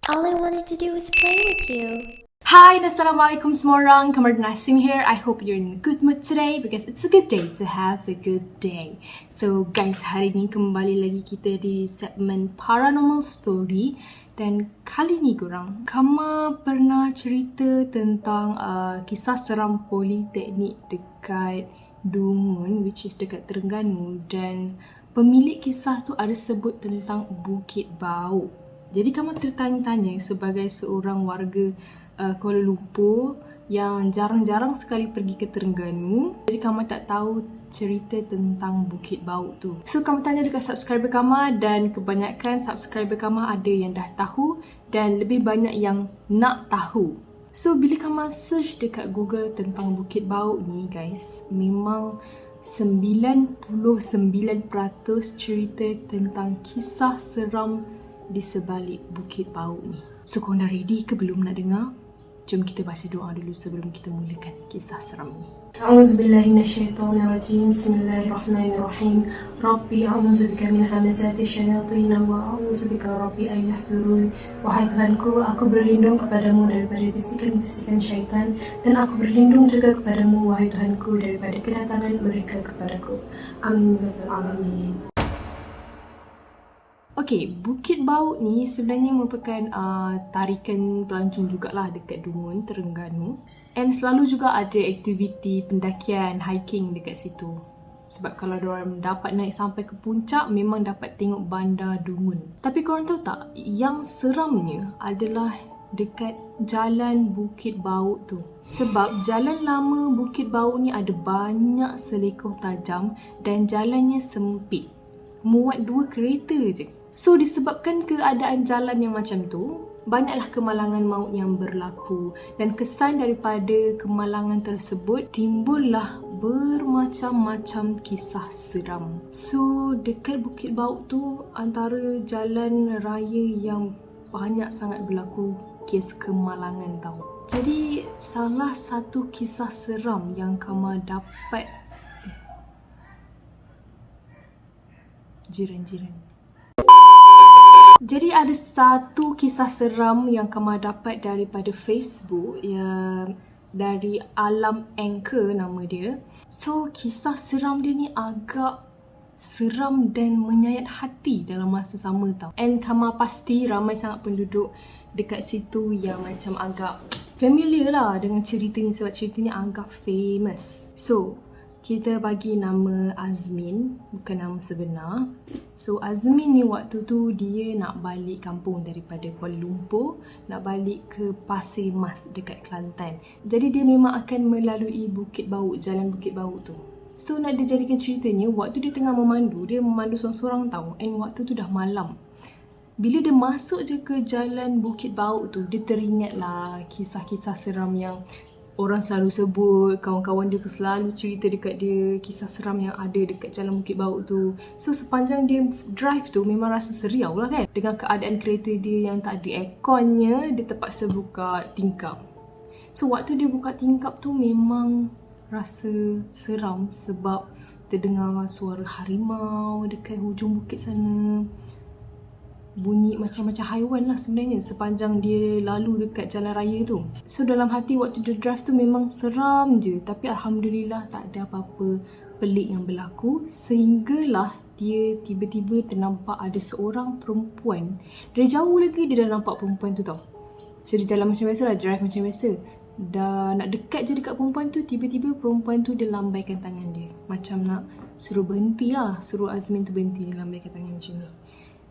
All I wanted to do was play with you. Hi, Assalamualaikum semua orang. Kamar Nasim here. I hope you're in a good mood today because it's a good day to have a good day. So guys, hari ni kembali lagi kita di segmen Paranormal Story. Dan kali ni korang, Kama pernah cerita tentang kisah seram politeknik dekat Dungun, which is dekat Terengganu. Dan pemilik kisah tu ada sebut tentang Bukit Bau. Jadi Kama tertanya-tanya sebagai seorang warga Kuala Lumpur yang jarang-jarang sekali pergi ke Terengganu. Jadi Kama tak tahu cerita tentang Bukit Bau tu. So Kama tanya dekat subscriber Kama dan kebanyakan subscriber Kama ada yang dah tahu dan lebih banyak yang nak tahu. So bila Kama search dekat Google tentang Bukit Bau ni guys, memang 99% cerita tentang kisah seram di sebalik Bukit Bau ni. So korang dah ready ke belum nak dengar? Jom kita baca doa dulu sebelum kita mulakan kisah seram ni. A'udzubillahi minasyaitonirrajim. Bismillahirrahmanirrahim. Rabbi a'udzubika min hamazati syayatin wa a'udzubika rabbi an yahdurun. Wahai Tuhanku, aku berlindung kepadamu daripada bisikan-bisikan syaitan dan aku berlindung juga kepadamu wahai Tuhanku daripada kedatangan mereka kepadaku. Amin ya rabbal alamin. Okay, Bukit Bau ni sebenarnya merupakan tarikan pelancong jugalah dekat Dungun, Terengganu. And selalu juga ada aktiviti pendakian, hiking dekat situ. Sebab kalau diorang dapat naik sampai ke puncak, memang dapat tengok bandar Dungun. Tapi korang tahu tak, yang seramnya adalah dekat jalan Bukit Bau tu. Sebab jalan lama Bukit Bau ni ada banyak selekoh tajam dan jalannya sempit. Muat 2 kereta je. So disebabkan keadaan jalan yang macam tu, banyaklah kemalangan maut yang berlaku dan kesan daripada kemalangan tersebut timbullah bermacam-macam kisah seram. So dekat Bukit Bau tu antara jalan raya yang banyak sangat berlaku kes kemalangan tau. Jadi salah satu kisah seram yang Kama dapat jiran-jiran. Jadi ada satu kisah seram yang Kama dapat daripada Facebook dari Alam Anchor nama dia. So kisah seram dia ni agak seram dan menyayat hati dalam masa sama tau. And Kama pasti ramai sangat penduduk dekat situ yang macam agak familiar lah dengan cerita ni sebab cerita ni agak famous. So kita bagi nama Azmin, bukan nama sebenar. So Azmin ni waktu tu dia nak balik kampung daripada Kuala Lumpur, nak balik ke Pasir Mas dekat Kelantan. Jadi dia memang akan melalui Bukit Bau, jalan Bukit Bau tu. So nak dijadikan ceritanya, waktu dia tengah memandu, dia memandu seorang-seorang tau. And waktu tu dah malam. Bila dia masuk je ke jalan Bukit Bau tu, dia teringatlah kisah-kisah seram yang orang selalu sebut, kawan-kawan dia pun selalu cerita dekat dia kisah seram yang ada dekat jalan Bukit Bau tu. So sepanjang dia drive tu memang rasa seriau lah kan. Dengan keadaan kereta dia yang tak ada airconnya, dia terpaksa buka tingkap. So waktu dia buka tingkap tu memang rasa seram sebab terdengar suara harimau dekat hujung bukit sana. Bunyi macam-macam haiwan lah sebenarnya sepanjang dia lalu dekat jalan raya tu. So dalam hati waktu dia drive tu memang seram je. Tapi Alhamdulillah tak ada apa-apa pelik yang berlaku. Sehinggalah dia tiba-tiba ternampak ada seorang perempuan. Dari jauh lagi dia dah nampak perempuan tu tau. So dia jalan macam biasa lah, drive macam biasa. Dah nak dekat je dekat perempuan tu, tiba-tiba perempuan tu dia lambaikan tangan dia. Macam nak suruh berhenti lah, suruh Azmin tu berhenti, dia lambaikan tangan macam ni.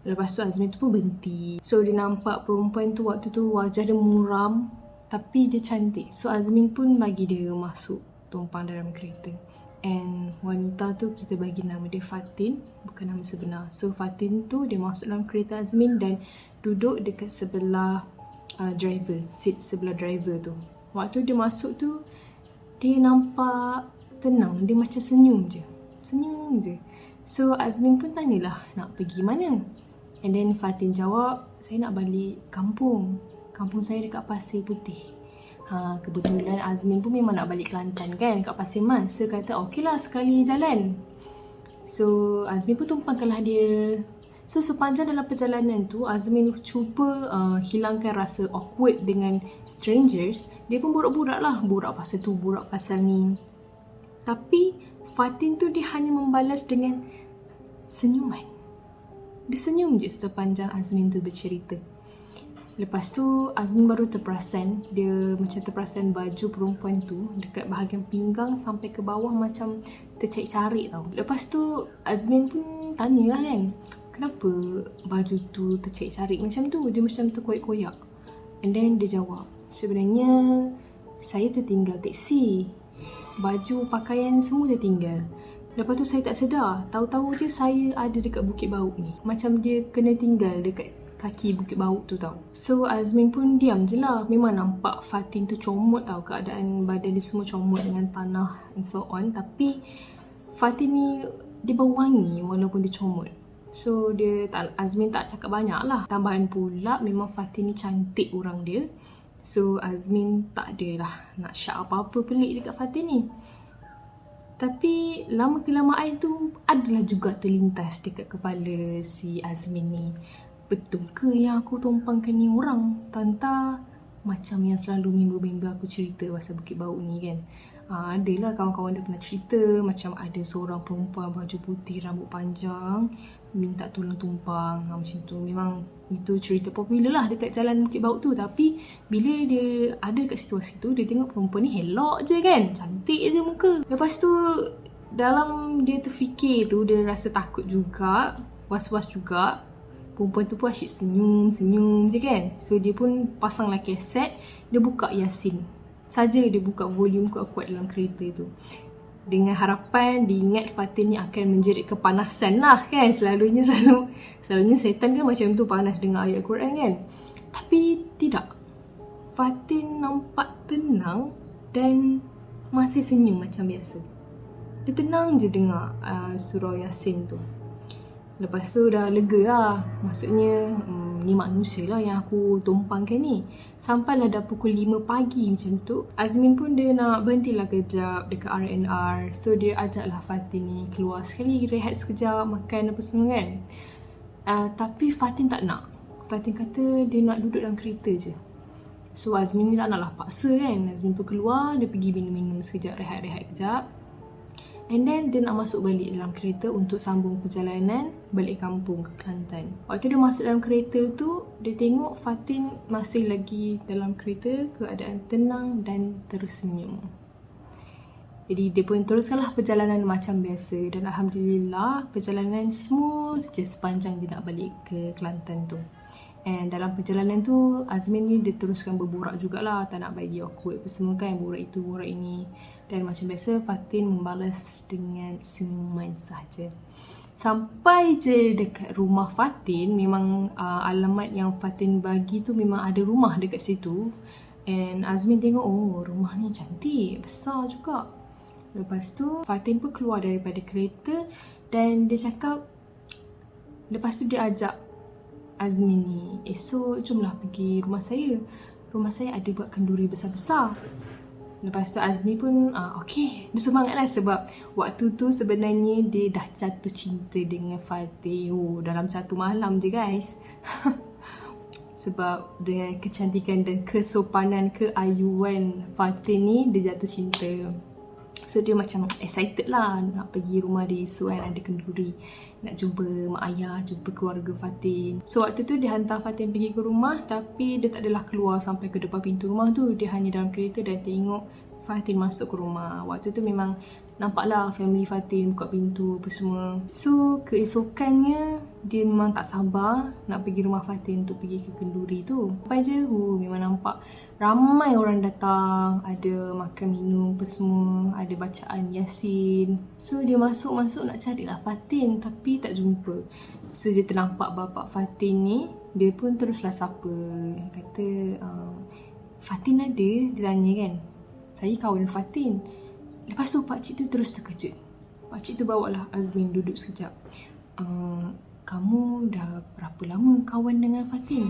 Lepas tu Azmin tu pun berhenti. So dia nampak perempuan tu waktu tu wajah dia muram tapi dia cantik. So Azmin pun bagi dia masuk tumpang dalam kereta. And wanita tu kita bagi nama dia Fatin, bukan nama sebenar. So Fatin tu dia masuk dalam kereta Azmin dan duduk dekat sebelah driver, seat sebelah driver tu. Waktu dia masuk tu, dia nampak tenang, dia macam senyum je. Senyum je. So Azmin pun tanyalah nak pergi mana. And then Fatin jawab, saya nak balik kampung. Kampung saya dekat Pasir Putih. Kebetulan Azmin pun memang nak balik Kelantan kan, kat Pasir Mas. So kata okey lah sekali jalan. So Azmin pun tumpangkanlah dia So sepanjang dalam perjalanan tu, Azmin cuba hilangkan rasa awkward dengan strangers. Dia pun borak-borak lah, borak pasal tu, borak pasal ni. Tapi Fatin tu dia hanya membalas dengan senyuman. Dia senyum je sepanjang Azmin tu bercerita. Lepas tu Azmin baru terperasan, dia macam terperasan baju perempuan tu dekat bahagian pinggang sampai ke bawah macam tercarik-carik tau. Lepas tu Azmin pun tanyalah kan, kenapa baju tu tercarik-carik macam tu? Dia macam terkoyak-koyak. And then dia jawab, sebenarnya saya tertinggal teksi. Baju, pakaian semua tertinggal. Lepas tu saya tak sedar, tahu-tahu je saya ada dekat Bukit Bauk ni. Macam dia kena tinggal dekat kaki Bukit Bauk tu tau. So Azmin pun diam je lah. Memang nampak Fatin tu comot tau. Keadaan badan dia semua comot dengan tanah and so on. Tapi Fatin ni dia bau wangi walaupun dia comot. So Azmin tak cakap banyak lah. Tambahan pula memang Fatin ni cantik orang dia. So Azmin tak adalah nak syak apa-apa pelik dekat Fatin ni. Tapi lama kelamaan tu adalah juga terlintas dekat kepala si Azmin ni. Betul ke yang aku tumpangkan ni orang? Tanta macam yang selalu member-member aku cerita pasal Bukit Bauk ni kan. Adalah kawan-kawan dia pernah cerita macam ada seorang perempuan baju putih rambut panjang minta tolong tumpang macam tu. Memang itu cerita popular lah dekat jalan Bukit Bauk tu. Tapi bila dia ada kat situasi tu, dia tengok perempuan ni elok je kan, cantik je muka. Lepas tu dalam dia terfikir tu, dia rasa takut juga, was-was juga. Perempuan tu pun asyik senyum je kan. So dia pun pasanglah kaset, dia buka Yasin. Saja dia buka volume kuat-kuat dalam kereta tu. Dengan harapan diingat Fatin ni akan menjerit kepanasan lah kan. Selalunya setan kan macam tu, panas dengar ayat Quran kan. Tapi tidak. Fatin nampak tenang dan masih senyum macam biasa. Dia tenang je dengar surah Yasin tu. Lepas tu dah lega lah. Maksudnya ni manusia lah yang aku tumpangkan ni. Sampailah dah pukul 5 pagi macam tu. Azmin pun dia nak berhentilah kejap dekat R&R. So dia ajaklah Fatin ni keluar sekali, rehat sekejap, makan apa semua kan. Tapi Fatin tak nak. Fatin kata dia nak duduk dalam kereta je. So Azmin ni tak nak lah paksa kan. Azmin pun keluar, dia pergi minum-minum sekejap, rehat-rehat kejap. And then dia nak masuk balik dalam kereta untuk sambung perjalanan balik kampung ke Kelantan. Waktu dia masuk dalam kereta tu, dia tengok Fatin masih lagi dalam kereta, keadaan tenang dan tersenyum. Jadi dia pun teruskanlah perjalanan macam biasa. Dan Alhamdulillah perjalanan smooth je sepanjang dia nak balik ke Kelantan tu. And dalam perjalanan tu, Azmin ni dia teruskan berborak jugalah. Tak nak bagi awkward apa semua kan. Borak itu, borak ini. Dan macam biasa, Fatin membalas dengan senyuman sahaja. Sampai je dekat rumah Fatin, memang alamat yang Fatin bagi tu memang ada rumah dekat situ. And Azmin tengok, oh rumah ni cantik, besar juga. Lepas tu, Fatin pun keluar daripada kereta dan dia cakap, lepas tu dia ajak Azmin ni, esok jomlah pergi rumah saya. Rumah saya ada buat kenduri besar-besar. Lepas tu Azmi pun okey, dia semangat lah sebab waktu tu sebenarnya dia dah jatuh cinta dengan Fatih dalam satu malam je guys. Sebab dengan kecantikan dan kesopanan, keayuan Fatih ni, dia jatuh cinta. So dia macam excited lah nak pergi rumah dia esok kan, ada kenduri, nak jumpa mak ayah, jumpa keluarga Fatin. So waktu tu dia hantar Fatin pergi ke rumah, tapi dia tak adalah keluar sampai ke depan pintu rumah tu. Dia hanya dalam kereta dan tengok Fatin masuk ke rumah. Waktu tu memang nampaklah family Fatin buka pintu apa semua. So keesokannya dia memang tak sabar nak pergi rumah Fatin untuk pergi ke kenduri tu. Sampai je memang nampak ramai orang datang, ada makan minum apa semua, ada bacaan Yasin. So dia masuk-masuk nak carilah Fatin tapi tak jumpa. So dia ternampak bapa Fatin ni, dia pun teruslah sapa. Kata, Fatin ada? Dia tanya kan. Saya kawan Fatin. Lepas tu pakcik tu terus terkejut. Pakcik tu bawalah Azmin duduk sekejap. Kamu dah berapa lama kawan dengan Fatin?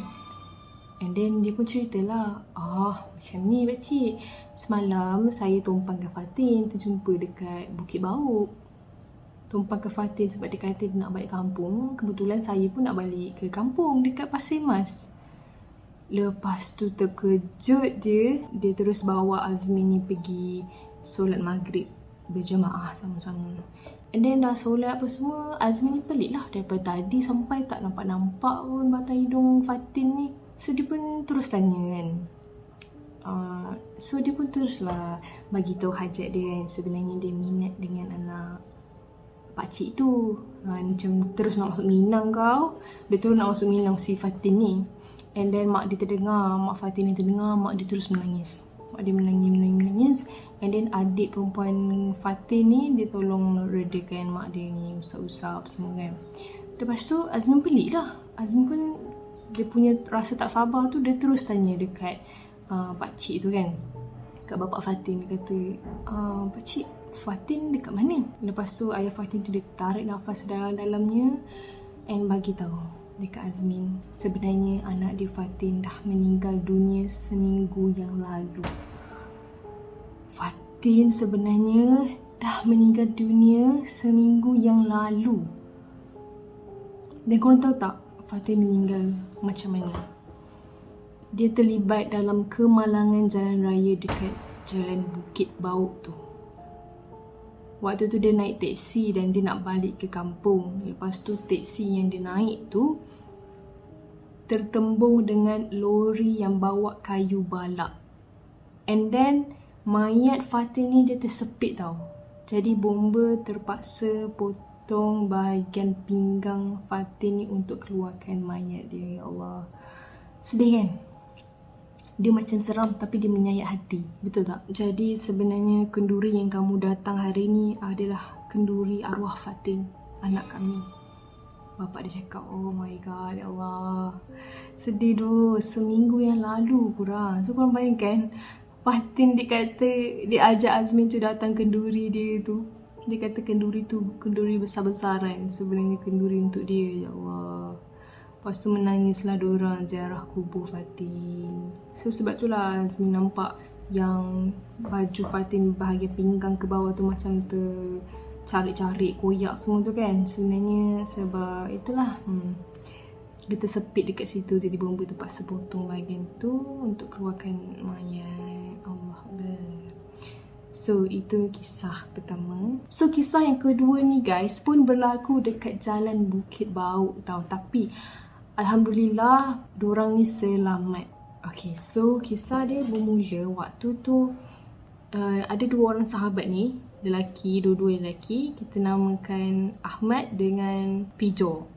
And then dia pun ceritalah, macam ni pakcik. Semalam saya tumpangkan Fatin, terjumpa dekat Bukit Bauk. tumpang ke Fatin sebab dia kata dia nak balik kampung. Kebetulan saya pun nak balik ke kampung dekat Pasir Mas. Lepas tu terkejut dia terus bawa Azmin ni pergi solat maghrib berjemaah sama-sama. And then dah solat apa semua, Azmin ni pelik lah. Daripada tadi sampai tak nampak-nampak pun batang hidung Fatin ni. So dia pun terus tanya kan. So dia pun teruslah bagi tahu hajat dia kan. Sebenarnya dia minat dengan anak pakcik tu. Macam terus nak masuk Minang kau. Dia terus nak masuk Minang si Fatin ni. And then mak dia terdengar, mak Fatin ni terdengar, mak dia terus menangis. Mak dia menangis. And then adik perempuan Fatin ni, dia tolong redakan mak dia ni, usap-usap semua kan. Lepas tu Azmin pelik lah. Azmin pun dia punya rasa tak sabar tu, dia terus tanya dekat pakcik tu kan. Kat bapak Fatin, dia kata, pakcik, Fatin dekat mana? Lepas tu ayah Fatin tu dia tarik nafas dalam-dalamnya and bagi tahu dekat Azmin, sebenarnya anak dia Fatin dah meninggal dunia seminggu yang lalu. Fatin sebenarnya dah meninggal dunia seminggu yang lalu. Dan korang tahu tak Fatin meninggal macam mana? Dia terlibat dalam kemalangan jalan raya dekat Jalan Bukit Bauk tu. Waktu tu dia naik teksi dan dia nak balik ke kampung. Lepas tu teksi yang dia naik tu tertembung dengan lori yang bawa kayu balak. And then mayat Fatin ni dia tersepit tau. Jadi bomba terpaksa potong bahagian pinggang Fatin ni untuk keluarkan mayat dia. Ya Allah. Sedih kan? Dia macam seram tapi dia menyayat hati. Betul tak? Jadi sebenarnya kenduri yang kamu datang hari ni adalah kenduri arwah Fatin, anak kami. Bapak dia cakap, oh my god, ya Allah. Sedih tu, seminggu yang lalu kurang. So korang bayangkan, Fatin dia kata, dia ajak Azmin tu datang kenduri dia tu. Dia kata kenduri tu, kenduri besar-besaran. Sebenarnya kenduri untuk dia, ya Allah. Lepas tu menangislah diorang ziarah kubur Fatin. So sebab itulah Azmin nampak yang baju Fatin bahagian pinggang ke bawah tu macam tercarik-carik, koyak semua tu kan. Sebenarnya sebab itulah dia tersepit dekat situ. Jadi bomba terpaksa potong bahagian tu untuk keluarkan mayat. Allah Akbar. So itu kisah pertama. So kisah yang kedua ni guys pun berlaku dekat Jalan Bukit Bauk tau. Tapi alhamdulillah dorang ni selamat. Okay, so kisah dia bermula waktu tu ada dua orang sahabat ni, lelaki, dua-dua lelaki. Kita namakan Ahmad dengan Pijo.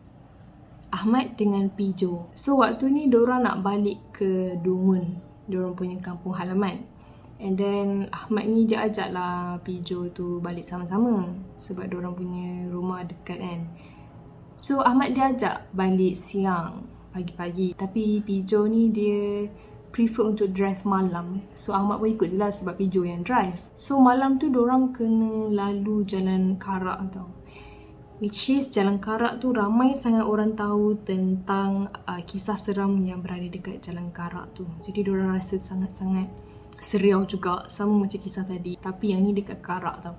Ahmad dengan Pijo. So waktu ni dorang nak balik ke Dungun, dorang punya kampung halaman. And then Ahmad ni dia ajak lah Pijo tu balik sama-sama sebab dorang punya rumah dekat kan. So Ahmad dia ajak balik siang, pagi-pagi. Tapi Pijo ni dia prefer untuk drive malam. So Ahmad pun ikut je lah sebab Pijo yang drive. So malam tu dorang kena lalu Jalan Karak tau. Which is Jalan Karak tu ramai sangat orang tahu tentang kisah seram yang berada dekat Jalan Karak tu. Jadi dorang rasa sangat-sangat seriau juga, sama macam kisah tadi. Tapi yang ni dekat Karak tau.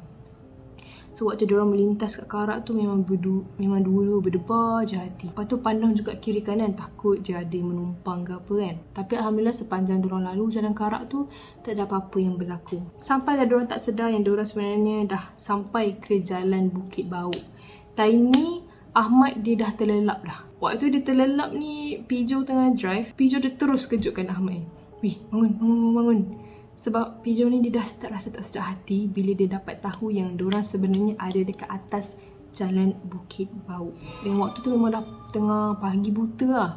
So waktu diorang melintas kat Karak tu memang dua-dua berdebar je hati. Lepas tu pandang juga kiri kanan, takut je ada menumpang ke apa kan. Tapi alhamdulillah sepanjang diorang lalu Jalan Karak tu tak ada apa-apa yang berlaku. Sampailah diorang tak sedar yang diorang sebenarnya dah sampai ke Jalan Bukit Bauk. Time ni Ahmad dia dah terlelap dah. Waktu dia terlelap ni Pijo tengah drive, Pijo dia terus kejutkan Ahmad. Weh, bangun. Sebab Pijo ni dia dah rasa tak sedar hati bila dia dapat tahu yang diorang sebenarnya ada dekat atas Jalan Bukit Bauk. Dan waktu tu memang dah tengah pagi buta lah.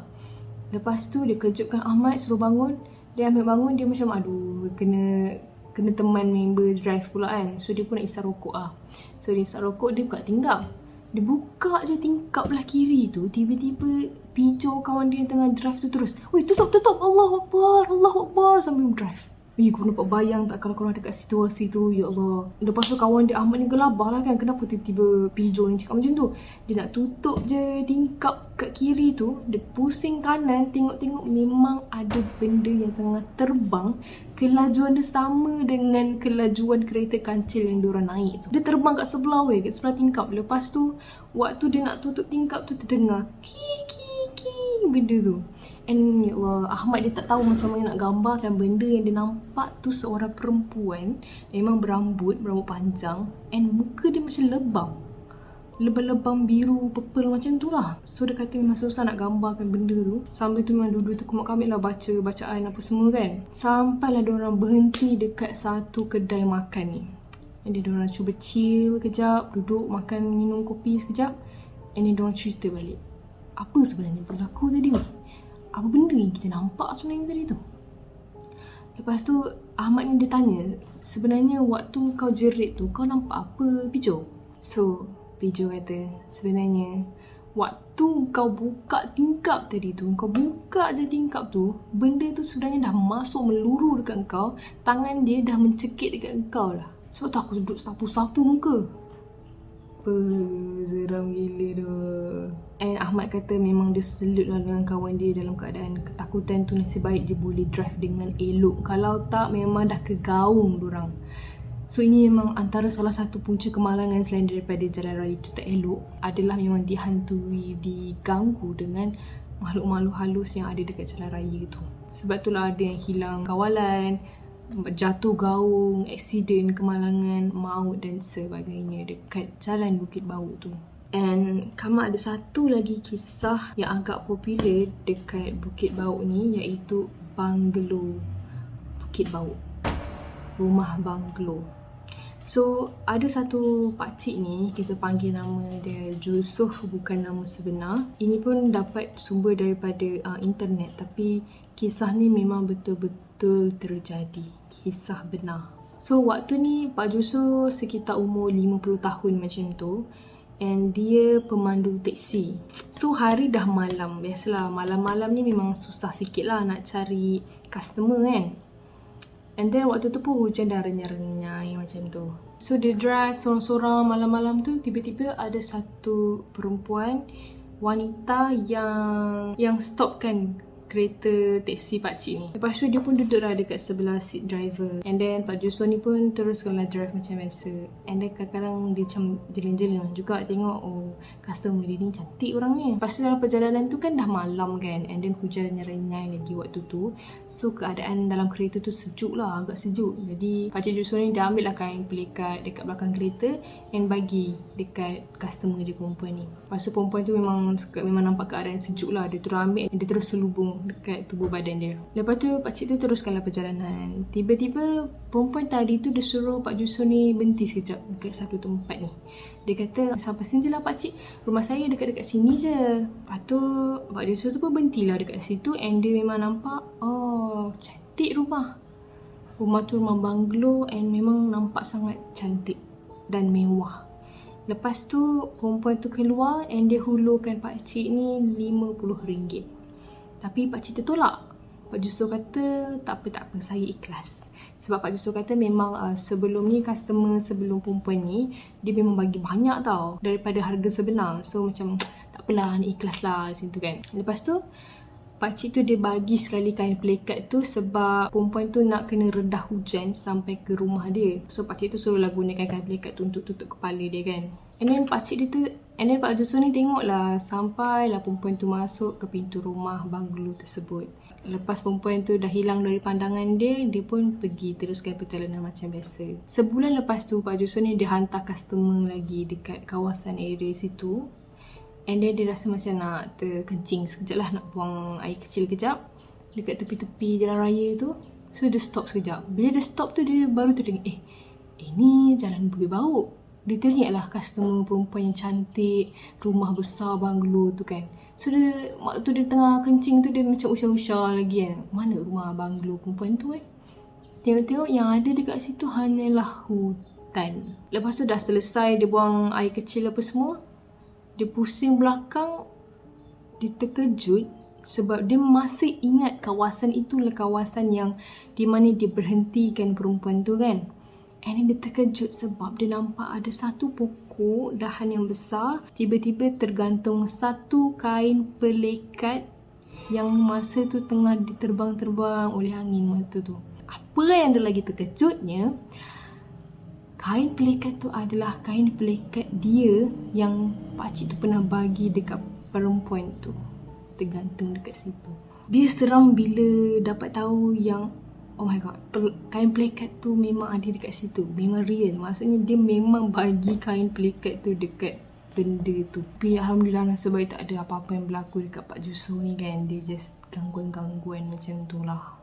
Lepas tu dia kejutkan Ahmad, suruh bangun. Dia ambil bangun, dia macam aduh kena teman member drive pula kan. So dia pun nak isap rokok lah. So dia isap rokok, dia buka tingkap. Dia buka je tingkap belah kiri tu, tiba-tiba Pijo kawan dia yang tengah drive tu terus, weh tutup, Allahu Akbar sambil drive. Kau nampak bayang tak kalau korang dekat situasi tu, ya Allah. Lepas tu kawan dia Ahmad ni gelabah lah kan, kenapa tiba-tiba Pijo ni cakap macam tu. Dia nak tutup je tingkap kat kiri tu, dia pusing kanan, tengok-tengok memang ada benda yang tengah terbang. Kelajuan dia sama dengan kelajuan kereta kancil yang diorang naik tu. Dia terbang kat sebelah kat sebelah tingkap. Lepas tu waktu dia nak tutup tingkap tu, terdengar ki benda tu. And ya Allah, Ahmad dia tak tahu macam mana nak gambarkan benda yang dia nampak tu. Seorang perempuan, memang berambut panjang, and muka dia macam lebam biru purple macam tu lah. So dia kata memang susah nak gambarkan benda tu. Sambil tu memang dua-dua tu kumuk-kamik lah baca bacaan apa semua kan. Sampailah diorang berhenti dekat satu kedai makan ni. And then diorang cuba chill kejap, duduk makan minum kopi sekejap. And then diorang cerita balik, apa sebenarnya berlaku tadi ni? Apa benda yang kita nampak sebenarnya tadi tu? Lepas tu Ahmad ni dia tanya, sebenarnya waktu kau jerit tu kau nampak apa, Pijo? So Pijo kata, sebenarnya waktu kau buka tingkap tadi tu, kau buka je tingkap tu, benda tu sebenarnya dah masuk meluru dekat kau. Tangan dia dah mencekik dekat kau lah. Sebab tu aku duduk sapu-sapu muka. Seram gila tu. And Ahmad kata memang dia salute lah dengan kawan dia dalam keadaan ketakutan tu. Nasib baik dia boleh drive dengan elok. Kalau tak memang dah kegaung dorang. So ini memang antara salah satu punca kemalangan selain daripada jalan raya tu tak elok, adalah memang dihantui, diganggu dengan makhluk-makhluk halus yang ada dekat jalan raya tu. Sebab itulah ada yang hilang kawalan, jatuh gaung, aksiden, kemalangan, maut dan sebagainya dekat jalan Bukit Bau tu. And Kama ada satu lagi kisah yang agak popular dekat Bukit Bau ni, iaitu banglo Bukit Bau, rumah banglo. So ada satu pakcik ni, kita panggil nama dia Yusof, bukan nama sebenar. Ini pun dapat sumber daripada internet, tapi kisah ni memang betul-betul terjadi, kisah benar. So waktu ni Pak Yusof sekitar umur 50 tahun macam tu, and dia pemandu teksi. So hari dah malam, biasalah malam-malam ni memang susah sikit lah nak cari customer kan. And then waktu tu pun hujan dah renyai-renyai macam tu. So dia drive sorang-sorang malam-malam tu, tiba-tiba ada satu perempuan, wanita yang stopkan kereta teksi pakcik ni. Lepas tu dia pun duduk lah dekat sebelah seat driver. And then Pak Yusof ni pun teruskanlah drive macam biasa. And then kadang-kadang dia macam jeling-jeling juga tengok, oh customer dia ni cantik orang ni. Lepas tu dalam perjalanan tu kan dah malam kan, and then hujan renyai lagi waktu tu. So keadaan dalam kereta tu sejuk lah, agak sejuk. Jadi Pakcik Yusof ni dia ambil lah kain pelikat dekat belakang kereta and bagi dekat customer dia, perempuan ni. Lepas tu perempuan tu memang nampak keadaan sejuk lah. Dia terus ambil, dia terus selubung dekat tubuh badan dia. Lepas tu pakcik tu teruskanlah perjalanan. Tiba-tiba perempuan tadi tu dia suruh Pak Yusof ni berhenti sekejap dekat satu tempat ni. Dia kata, sampai sini je lah pakcik, rumah saya dekat-dekat sini je. Lepas tu Pak Yusof tu pun berhentilah dekat situ, and dia memang nampak, oh cantik rumah. Rumah tu rumah banglo, and memang nampak sangat cantik dan mewah. Lepas tu perempuan tu keluar, and dia hulurkan pakcik ni RM50. Tapi pakcik tu tolak. Pak Yusof kata, tak apa, saya ikhlas. Sebab Pak Yusof kata memang sebelum ni, customer sebelum perempuan ni, dia memang bagi banyak tau daripada harga sebenar. So macam, tak apalah, ni ikhlas lah macam tu kan. Lepas tu pakcik tu dia bagi sekali kain pelikat tu sebab perempuan tu nak kena redah hujan sampai ke rumah dia. So pakcik tu suruhlah gunakan kain pelikat tu untuk tutup kepala dia kan. And then pakcik dia tu, and then Pak Yusof ni tengoklah sampailah perempuan tu masuk ke pintu rumah banglo tersebut. Lepas perempuan tu dah hilang dari pandangan dia, dia pun pergi teruskan perjalanan macam biasa. Sebulan lepas tu Pak Yusof ni dia hantar customer lagi dekat kawasan area situ. And then dia rasa macam nak terkencing sekejap lah, nak buang air kecil kejap dekat tepi-tepi jalan raya tu. So dia stop sekejap. Bila dia stop tu, dia baru teringat, ini jalan Bukit Bau. Dia teringat lah customer perempuan yang cantik, rumah besar banglo tu kan. So dia, waktu dia tengah kencing tu, dia macam usah-usah lagi kan, mana rumah banglo perempuan tu kan. Tengok-tengok yang ada dekat situ hanyalah hutan. Lepas tu dah selesai dia buang air kecil apa semua, dia pusing belakang, dia terkejut Sebab dia masih ingat kawasan itulah kawasan yang di mana dia berhentikan perempuan tu kan. And then dia terkejut sebab dia nampak ada satu pokok dahan yang besar, tiba-tiba tergantung satu kain pelikat yang masa tu tengah diterbang-terbang oleh angin masa tu. Apa yang dia lagi terkejutnya, kain pelikat tu adalah kain pelikat dia yang pakcik tu pernah bagi dekat perempuan tu. Tergantung dekat situ. Dia seram bila dapat tahu yang oh my god, kain pelikat tu memang ada dekat situ. Memang real. Maksudnya dia memang bagi kain pelikat tu dekat benda tu. Tapi Alhamdulillah nasib baik tak ada apa-apa yang berlaku dekat Pak Juso ni kan. Dia just gangguan-gangguan macam tu lah.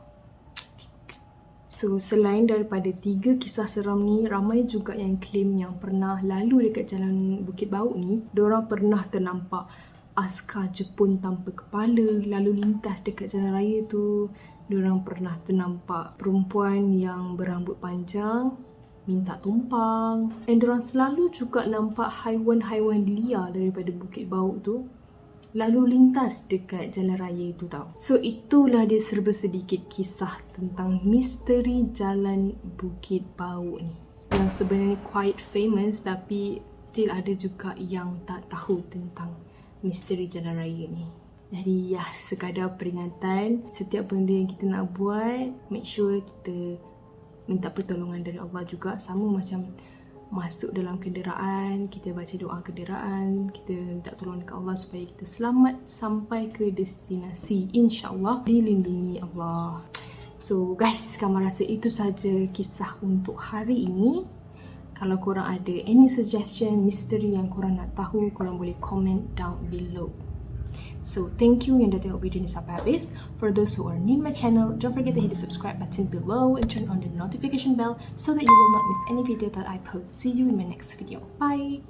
So, selain daripada 3 kisah seram ni, ramai juga yang claim yang pernah lalu dekat jalan Bukit Bauk ni, diorang pernah ternampak askar Jepun tanpa kepala lalu lintas dekat jalan raya tu. Diorang pernah ternampak perempuan yang berambut panjang minta tumpang. Dan diorang selalu juga nampak haiwan-haiwan liar daripada Bukit Bauk tu lalu lintas dekat jalan raya itu tau. So itulah dia serba sedikit kisah tentang misteri jalan Bukit Bauk ni, yang sebenarnya quite famous tapi still ada juga yang tak tahu tentang misteri jalan raya ni. Jadi ya, sekadar peringatan, setiap benda yang kita nak buat, make sure kita minta pertolongan dari Allah juga. Sama macam masuk dalam kenderaan, kita baca doa kenderaan, kita minta tolong dekat Allah supaya kita selamat sampai ke destinasi. InsyaAllah dilindungi Allah. So guys, Kamal rasa itu saja kisah untuk hari ini. Kalau korang ada any suggestion, misteri yang korang nak tahu, korang boleh comment down below. So, thank you yang dah tengok video ni sampai habis. For those who are new to my channel, don't forget to hit the subscribe button below and turn on the notification bell so that you will not miss any video that I post. See you in my next video. Bye!